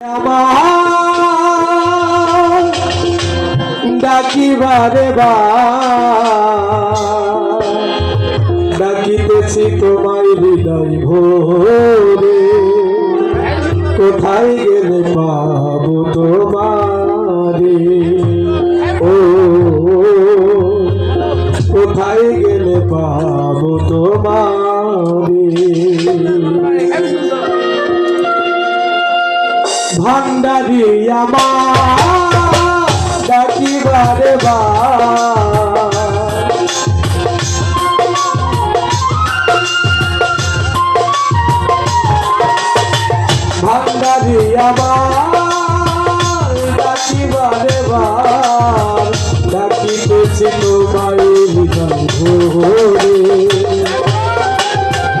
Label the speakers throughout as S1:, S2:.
S1: আমার ডাকিবারে ডাকিতেছি তোমায় হৃদয় ভরে, কোথায় গেলে পাবো তোমারে, ও কোথায় গেলে পাবো তোমারে। ভান্ডারি আমার ডাকিবারে ভান্ডারি আমার ডাকিবারে ডাকিতেছি তোমায় হৃদয় ভরে,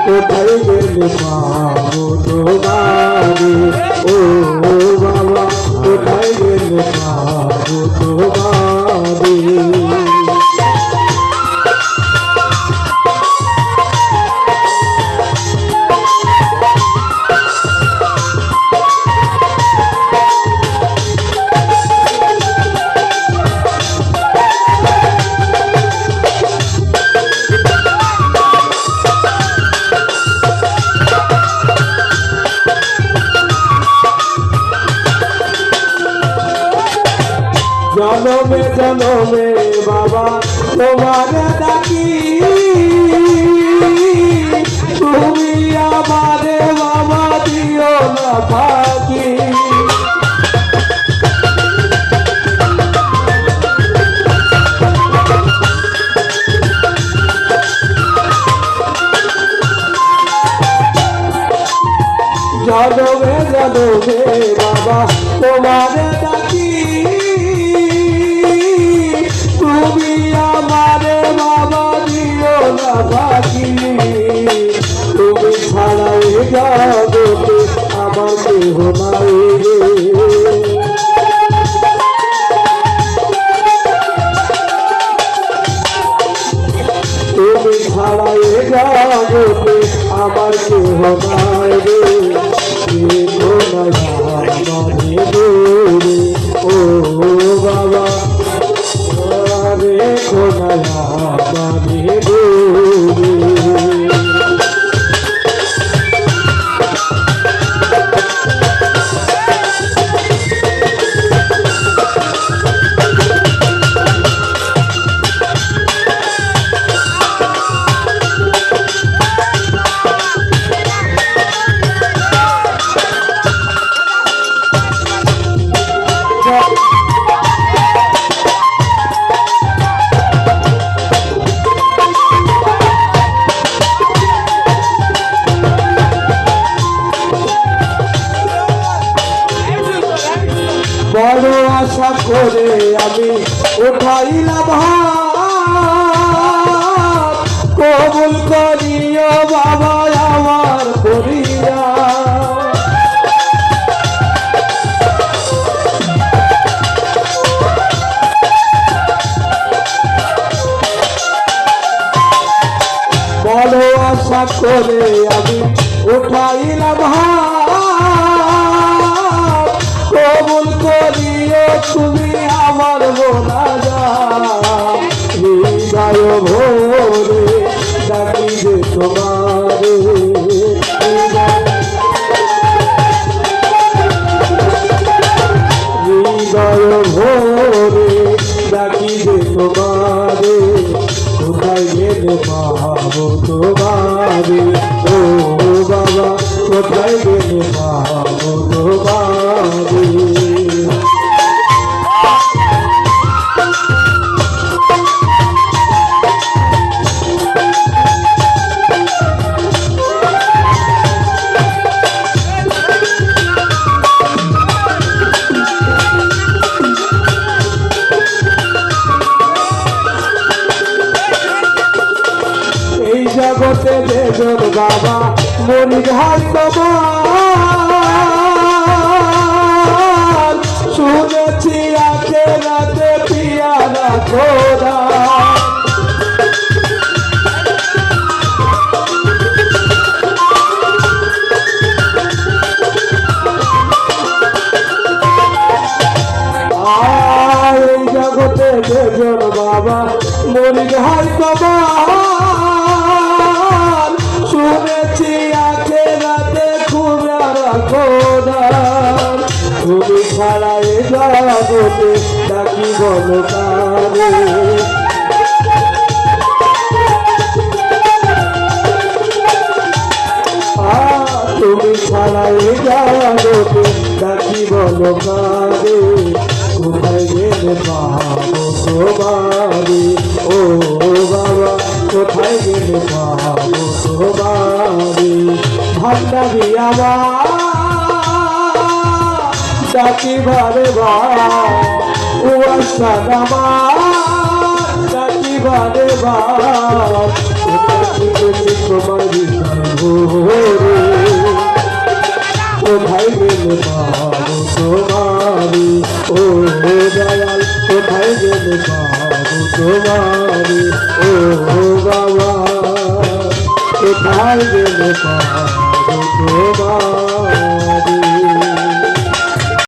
S1: কোথায় গেলে পাবো তোমারে, ও বাবা কোথায় গেলে পাবো তোমারে। জনমে জনমে বাবা তোমার ডাকি, তুমি আমারে বাবা দিও না ফাঁকি। জনমে জনমে বাবা তোমার ডাকি, তুমি আমারে বাবা দিও না ফাঁকি। তুমি ছাড়াই জগতে আমার কেহ নাই রে, তুমি ছাড়াই জগতে আমার কেহ নাই রে, কেহ নাই আমারে দূরে, ও বাবা রেখো না আমারে দূরে। বড় আশা করে আমি উঠাইলাম হাত, কবুল করিও বাবা আমার করিয়া। বড় আশা করে আমি উঠাইলাম হাত, কবুল করিও তুমি আমার মোনাজাত। হৃদয় ভরে ডাকি যে তোমারে, হৃদয় ভরে ডাকি যে তোমারে, কোথায় গেলে পাবো তোমারে, ও বাবা কোথায় গেলে পাবো তোমারে। এই জগতে যেজন বাবা মনি ভাই তোমার, শুনেছি রাতে রাতে পিয়ারা খোদা। দীঘাই তোমার শুনেছি আখেরাতে খুঁজে রাখো না তুমি ছাড়া এ জগতে ডাকি বলো কারে তুমি ছাড়া এ জগতে ডাকি বলো কারে কোথায় গেলে পাবো তোমারে ও বাবা কোথায় গেলে পাবো তোমারে ভান্ডারি আমার ডাকি বারে বার ওয়াসান আমার ডাকি বারে বার তোমার কোথায় গেলে পাবো তোমারি ও দয়াল কোথায় গেলে পাবো তোমারি ও বাবা কোথায় গেলে পাবো তোমারি